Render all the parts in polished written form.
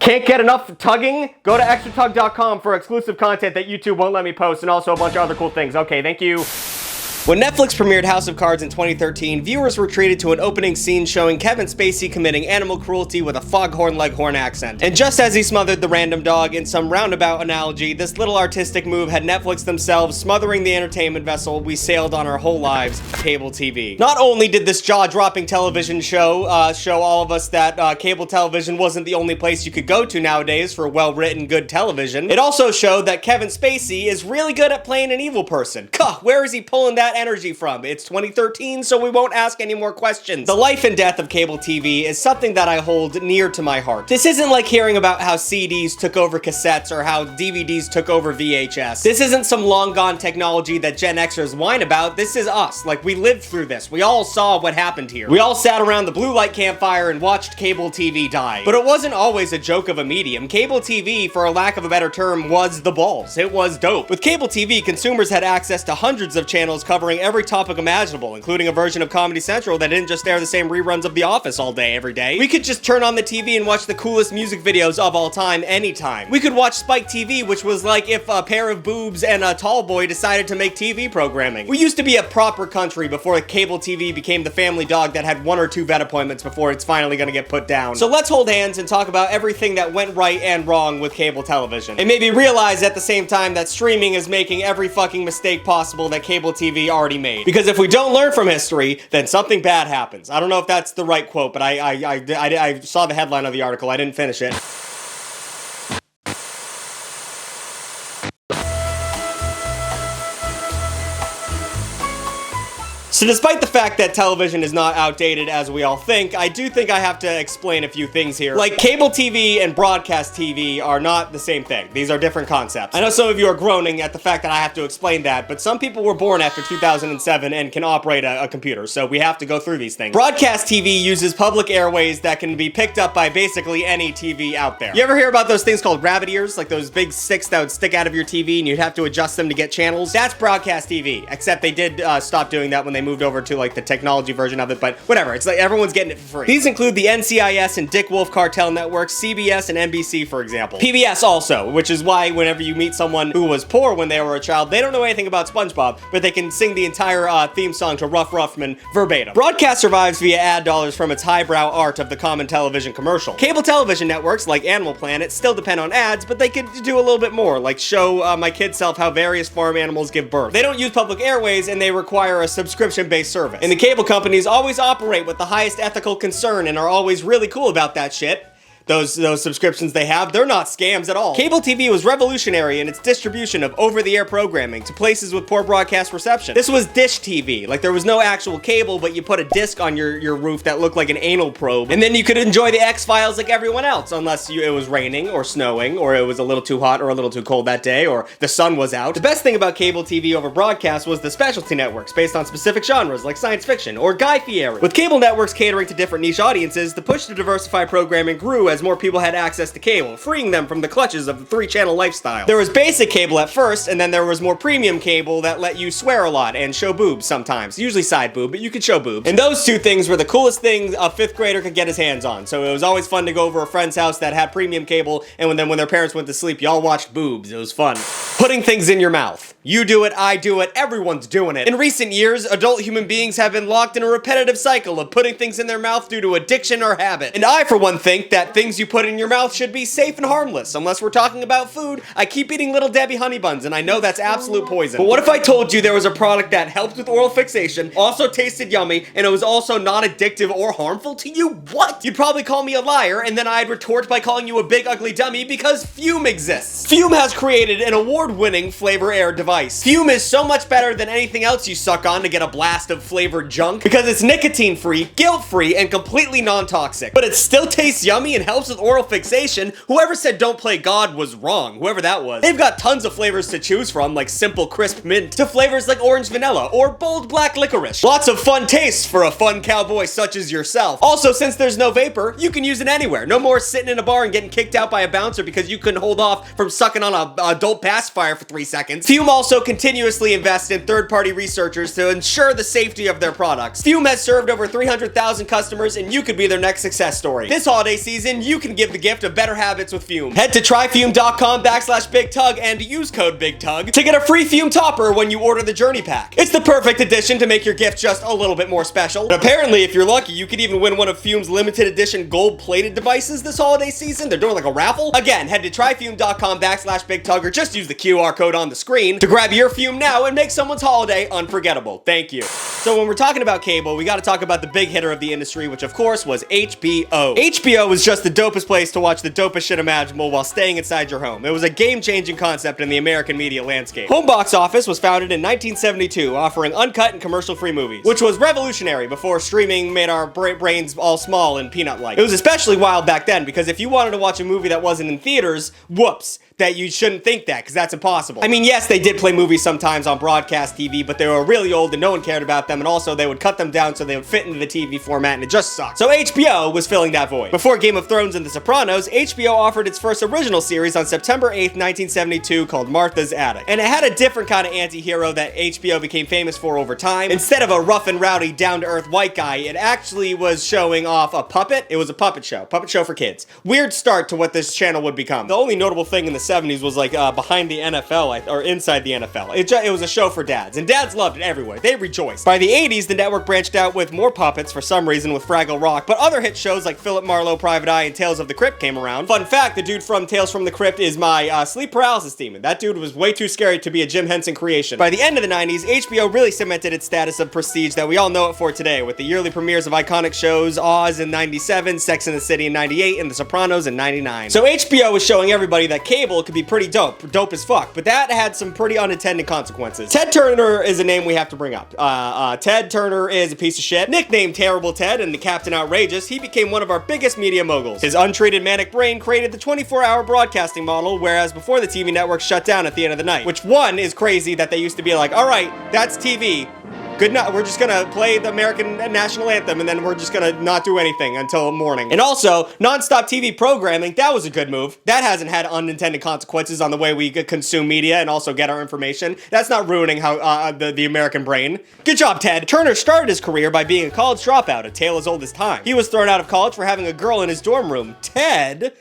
Can't get enough tugging? Go to extratug.com for exclusive content that YouTube won't let me post, and also a bunch of other cool things. Okay, thank you. When Netflix premiered House of Cards in 2013, viewers were treated to an opening scene showing Kevin Spacey committing animal cruelty with a foghorn leghorn accent. And just as he smothered the random dog in some roundabout analogy, this little artistic move had Netflix themselves smothering the entertainment vessel we sailed on our whole lives, cable TV. Not only did this jaw-dropping television show show all of us that cable television wasn't the only place you could go to nowadays for well-written, good television, it also showed that Kevin Spacey is really good at playing an evil person. Where is he pulling that energy from? It's 2013, so we won't ask any more questions. The life and death of cable TV is something that I hold near to my heart. This isn't like hearing about how CDs took over cassettes or how DVDs took over VHS. This isn't some long-gone technology that Gen Xers whine about. This is us. Like, we lived through this. We all saw what happened here. We all sat around the blue light campfire and watched cable TV die. But it wasn't always a joke of a medium. Cable TV, for a lack of a better term, was the balls. It was dope. With cable TV, consumers had access to hundreds of channels covering every topic imaginable, including a version of Comedy Central that didn't just air the same reruns of The Office all day, every day. We could just turn on the TV and watch the coolest music videos of all time, anytime. We could watch Spike TV, which was like if a pair of boobs and a tall boy decided to make TV programming. We used to be a proper country before cable TV became the family dog that had 1 or 2 vet appointments before it's finally gonna get put down. So let's hold hands and talk about everything that went right and wrong with cable television. And maybe realize at the same time that streaming is making every fucking mistake possible that cable TV already made. Because if we don't learn from history, then something bad happens. I don't know if that's the right quote, but I saw the headline of the article. I didn't finish it. So despite the fact that television is not outdated as we all think, I do think I have to explain a few things here. Like, cable TV and broadcast TV are not the same thing. These are different concepts. I know some of you are groaning at the fact that I have to explain that, but some people were born after 2007 and can operate a computer, so we have to go through these things. Broadcast TV uses public airways that can be picked up by basically any TV out there. You ever hear about those things called rabbit ears? Like those big sticks that would stick out of your TV and you'd have to adjust them to get channels? That's broadcast TV, except they did stop doing that when they moved over to like the technology version of it, but whatever, it's like everyone's getting it for free. These include the NCIS and Dick Wolf cartel networks, CBS and NBC, for example. PBS also, which is why whenever you meet someone who was poor when they were a child, they don't know anything about SpongeBob, but they can sing the entire theme song to Rough Ruffman verbatim. Broadcast survives via ad dollars from its highbrow art of the common television commercial. Cable television networks like Animal Planet still depend on ads, but they could do a little bit more, like show My Kid Self how various farm animals give birth. They don't use public airways and they require a subscription-based service. And the cable companies always operate with the highest ethical concern and are always really cool about that shit. Those subscriptions they have, they're not scams at all. Cable TV was revolutionary in its distribution of over-the-air programming to places with poor broadcast reception. This was dish TV. Like, there was no actual cable, but you put a disc on your roof that looked like an anal probe, and then you could enjoy the X-Files like everyone else, unless it was raining or snowing, or it was a little too hot or a little too cold that day, or the sun was out. The best thing about cable TV over broadcast was the specialty networks based on specific genres like science fiction or Guy Fieri. With cable networks catering to different niche audiences, the push to diversify programming grew as more people had access to cable, freeing them from the clutches of the 3-channel lifestyle. There was basic cable at first, and then there was more premium cable that let you swear a lot and show boobs sometimes. Usually side boob, but you could show boobs. And those two things were the coolest things a 5th grader could get his hands on. So it was always fun to go over a friend's house that had premium cable, and when their parents went to sleep, y'all watched boobs. It was fun. Putting things in your mouth. You do it, I do it, everyone's doing it. In recent years, adult human beings have been locked in a repetitive cycle of putting things in their mouth due to addiction or habit. And I, for one, think that things you put in your mouth should be safe and harmless. Unless we're talking about food, I keep eating Little Debbie honey buns, and I know that's absolute poison. But what if I told you there was a product that helped with oral fixation, also tasted yummy, and it was also not addictive or harmful to you? What? You'd probably call me a liar, and then I'd retort by calling you a big ugly dummy because Fume exists. Fume has created an award-winning flavor air device. Fume is so much better than anything else you suck on to get a blast of flavored junk because it's nicotine-free, guilt-free, and completely non-toxic. But it still tastes yummy and helps with oral fixation. Whoever said don't play God was wrong, whoever that was. They've got tons of flavors to choose from, like simple crisp mint to flavors like orange vanilla or bold black licorice. Lots of fun tastes for a fun cowboy such as yourself. Also, since there's no vapor, you can use it anywhere. No more sitting in a bar and getting kicked out by a bouncer because you couldn't hold off from sucking on a adult pacifier fire for 3 seconds. Fume also continuously invests in third-party researchers to ensure the safety of their products. Fume has served over 300,000 customers, and you could be their next success story. This holiday season, you can give the gift of better habits with Fume. Head to tryfume.com/BigTug and use code BigTug to get a free Fume topper when you order the Journey Pack. It's the perfect addition to make your gift just a little bit more special. And apparently, if you're lucky, you could even win one of Fume's limited edition gold-plated devices this holiday season. They're doing like a raffle. Again, head to tryfume.com/BigTug or just use the QR code on the screen to grab your Fume now and make someone's holiday unforgettable. Thank you. So when we're talking about cable, we got to talk about the big hitter of the industry, which of course was HBO. HBO was just the dopest place to watch the dopest shit imaginable while staying inside your home. It was a game-changing concept in the American media landscape. Home Box Office was founded in 1972, offering uncut and commercial-free movies, which was revolutionary before streaming made our brains all small and peanut-like. It was especially wild back then because if you wanted to watch a movie that wasn't in theaters, whoops, that you shouldn't think that, because that's impossible. I mean, yes, they did play movies sometimes on broadcast TV, but they were really old and no one cared about them, and also they would cut them down so they would fit into the TV format, and it just sucked. So HBO was filling that void. Before Game of Thrones and The Sopranos, HBO offered its first original series on September 8th, 1972, called Martha's Attic. And it had a different kind of anti-hero that HBO became famous for over time. Instead of a rough and rowdy, down-to-earth white guy, it actually was showing off a puppet. It was a puppet show for kids. Weird start to what this channel would become. The only notable thing in the 70s was like behind the NFL, or inside the NFL. It was a show for dads, and dads loved it everywhere. They rejoiced. By the 80s, the network branched out with more puppets for some reason with Fraggle Rock, but other hit shows like Philip Marlowe, Private Eye, and Tales of the Crypt came around. Fun fact, the dude from Tales from the Crypt is my sleep paralysis demon. That dude was way too scary to be a Jim Henson creation. By the end of the 90s, HBO really cemented its status of prestige that we all know it for today, with the yearly premieres of iconic shows Oz in 97, Sex and the City in 98, and The Sopranos in 99. So HBO was showing everybody that cable could be pretty dope as fuck, but that had some pretty unintended consequences. Ted Turner is a name we have to bring up. Ted Turner is a piece of shit. Nicknamed Terrible Ted and the Captain Outrageous, he became one of our biggest media moguls. His untreated manic brain created the 24-hour broadcasting model, whereas before the TV network shut down at the end of the night, which one is crazy that they used to be like, all right, that's TV. Good night. We're just gonna play the American national anthem and then we're just gonna not do anything until morning. And also, non-stop TV programming, that was a good move. That hasn't had unintended consequences on the way we consume media and also get our information. That's not ruining how the American brain. Good job, Ted. Turner started his career by being a college dropout, a tale as old as time. He was thrown out of college for having a girl in his dorm room. Ted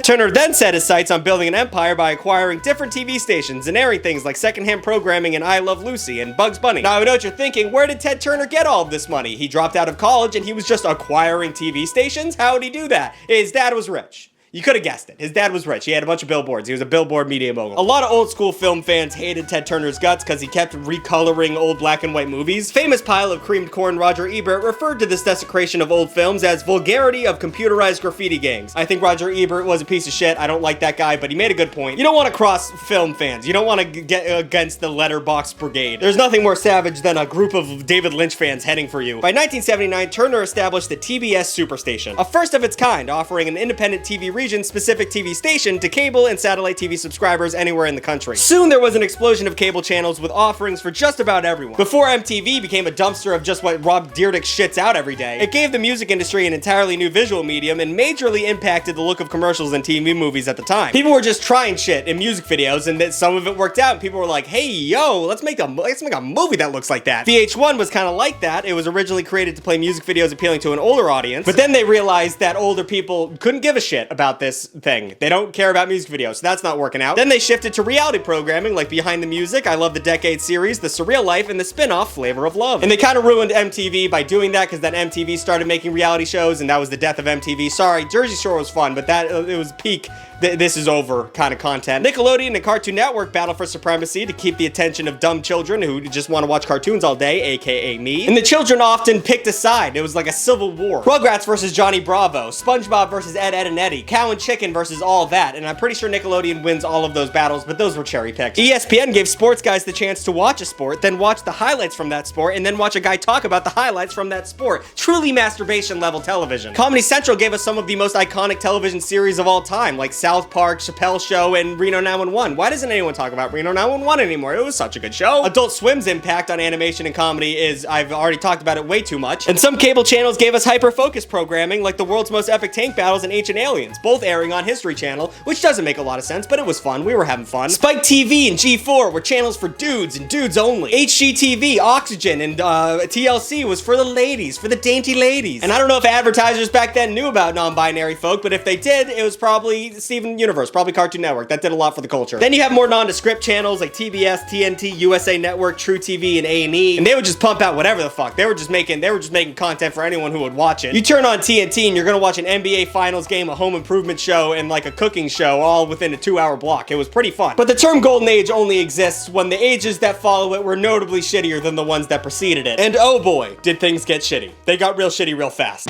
Turner then set his sights on building an empire by acquiring different TV stations and airing things like secondhand programming and I Love Lucy and Bugs Bunny. Now I know what you're thinking, where did Ted Turner get all of this money? He dropped out of college and he was just acquiring TV stations? How would he do that? His dad was rich. You could have guessed it. His dad was rich. He had a bunch of billboards. He was a billboard media mogul. A lot of old school film fans hated Ted Turner's guts because he kept recoloring old black and white movies. Famous pile of creamed corn Roger Ebert referred to this desecration of old films as vulgarity of computerized graffiti gangs. I think Roger Ebert was a piece of shit. I don't like that guy, but he made a good point. You don't want to cross film fans. You don't want to get against the letterbox brigade. There's nothing more savage than a group of David Lynch fans heading for you. By 1979, Turner established the TBS Superstation, a first of its kind, offering an independent TV region-specific TV station to cable and satellite TV subscribers anywhere in the country. Soon there was an explosion of cable channels with offerings for just about everyone. Before MTV became a dumpster of just what Rob Dyrdek shits out every day, it gave the music industry an entirely new visual medium and majorly impacted the look of commercials and TV movies at the time. People were just trying shit in music videos, and then some of it worked out, and people were like, hey, yo, let's make a movie that looks like that. VH1 was kind of like that. It was originally created to play music videos appealing to an older audience, but then they realized that older people couldn't give a shit about this thing. They don't care about music videos, so that's not working out. Then they shifted to reality programming like Behind the Music, I Love the Decade series, The Surreal Life, and the spin-off Flavor of Love. And they kind of ruined MTV by doing that because then MTV started making reality shows and that was the death of MTV. Sorry, Jersey Shore was fun, but it was peak this is over kind of content. Nickelodeon and Cartoon Network battle for supremacy to keep the attention of dumb children who just want to watch cartoons all day, aka me. And the children often picked a side. It was like a civil war. Rugrats versus Johnny Bravo, SpongeBob versus Ed, Edd and Eddy, Cow and Chicken versus all that, and I'm pretty sure Nickelodeon wins all of those battles, but those were cherry picked. ESPN gave sports guys the chance to watch a sport, then watch the highlights from that sport, and then watch a guy talk about the highlights from that sport. Truly masturbation level television. Comedy Central gave us some of the most iconic television series of all time, like South Park, Chappelle Show, and Reno 911. Why doesn't anyone talk about Reno 911 anymore? It was such a good show. Adult Swim's impact on animation and comedy is, I've already talked about it way too much. And some cable channels gave us hyper-focused programming like the world's most epic tank battles and Ancient Aliens. both airing on History Channel, which doesn't make a lot of sense, but it was fun. We were having fun. Spike TV and G4 were channels for dudes and dudes only. HGTV, Oxygen, and TLC was for the ladies, for the dainty ladies. And I don't know if advertisers back then knew about non-binary folk, but if they did, it was probably Steven Universe, probably Cartoon Network. That did a lot for the culture. Then you have more nondescript channels like TBS, TNT, USA Network, True TV, and A&E, and they would just pump out whatever the fuck. They were just making content for anyone who would watch it. You turn on TNT and you're gonna watch an NBA Finals game, a home improvement show, and like a cooking show all within a 2-hour block. It was pretty fun. But the term golden age only exists when the ages that follow it were notably shittier than the ones that preceded it. And oh boy, did things get shitty. They got real shitty real fast.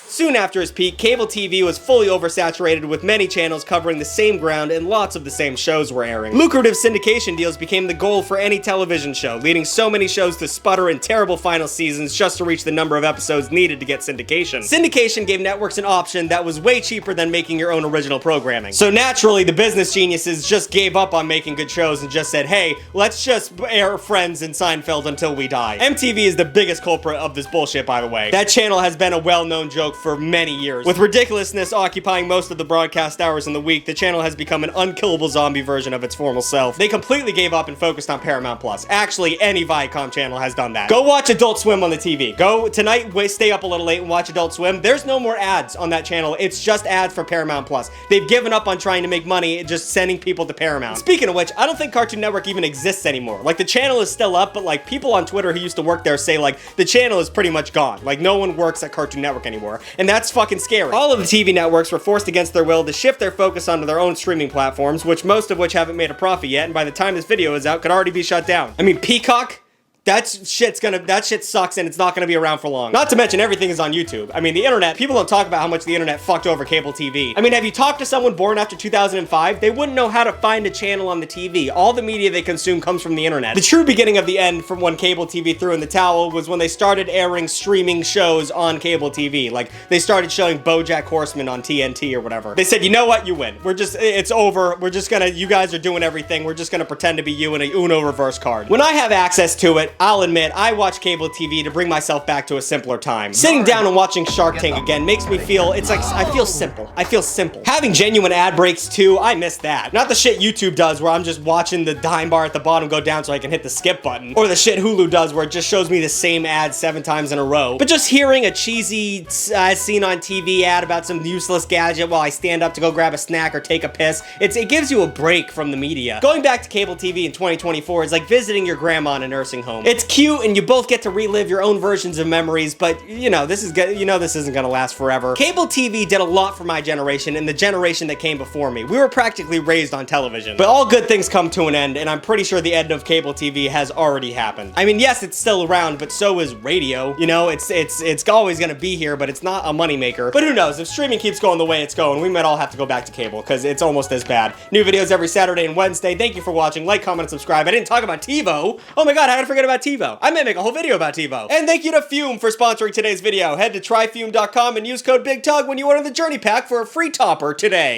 Soon after his peak, cable TV was fully oversaturated with many channels covering the same ground and lots of the same shows were airing. Lucrative syndication deals became the goal for any television show, leading so many shows to sputter in terrible final seasons just to reach the number of episodes needed to get syndication. Syndication gave networks an option that was way cheaper than making your own original programming. So naturally, the business geniuses just gave up on making good shows and just said, hey, let's just air Friends and Seinfeld until we die. MTV is the biggest culprit of this bullshit, by the way. That channel has been a well-known joke for many years. With ridiculousness occupying most of the broadcast hours in the week, the channel has become an unkillable zombie version of its former self. They completely gave up and focused on Paramount Plus. Actually, any Viacom channel has done that. Go watch Adult Swim on the TV. Go tonight, stay up a little late and watch Adult Swim. There's no more ads on that channel. It's just ads for Paramount Plus. They've given up on trying to make money, just sending people to Paramount. Speaking of which, I don't think Cartoon Network even exists anymore. Like, the channel is still up, but like, people on Twitter who used to work there say like, the channel is pretty much gone. Like, no one works at Cartoon Network anymore. And that's fucking scary. All of the TV networks were forced against their will to shift their focus onto their own streaming platforms, most of which haven't made a profit yet, and by the time this video is out, could already be shut down. I mean, Peacock? That shit sucks and it's not gonna be around for long. Not to mention everything is on YouTube. I mean, the internet, people don't talk about how much the internet fucked over cable TV. I mean, have you talked to someone born after 2005? They wouldn't know how to find a channel on the TV. All the media they consume comes from the internet. The true beginning of the end from when cable TV threw in the towel was when they started airing streaming shows on cable TV. Like, they started showing BoJack Horseman on TNT or whatever. They said, you know what, you win. It's over. You guys are doing everything. We're just gonna pretend to be you in a Uno reverse card. When I have access to it, I'll admit, I watch cable TV to bring myself back to a simpler time. Sitting down and watching Shark Tank again makes me feel, it's like, I feel simple. I feel simple. Having genuine ad breaks too, I miss that. Not the shit YouTube does where I'm just watching the dime bar at the bottom go down so I can hit the skip button. Or the shit Hulu does where it just shows me the same ad 7 times in a row. But just hearing a cheesy, as seen on TV ad about some useless gadget while I stand up to go grab a snack or take a piss, it gives you a break from the media. Going back to cable TV in 2024 is like visiting your grandma in a nursing home. It's cute and you both get to relive your own versions of memories, but this isn't gonna last forever. Cable TV did a lot for my generation and the generation that came before me. We were practically raised on television. But all good things come to an end, and I'm pretty sure the end of cable TV has already happened. I mean, yes, it's still around, but so is radio. It's always gonna be here, but it's not a moneymaker. But who knows, if streaming keeps going the way it's going, we might all have to go back to cable, because it's almost as bad. New videos every Saturday and Wednesday. Thank you for watching. Like, comment, and subscribe. I didn't talk about TiVo. Oh my god, how did I forget about TiVo? I may make a whole video about TiVo. And thank you to Fume for sponsoring today's video. Head to tryfume.com and use code BIGTUG when you order the Journey Pack for a free topper today.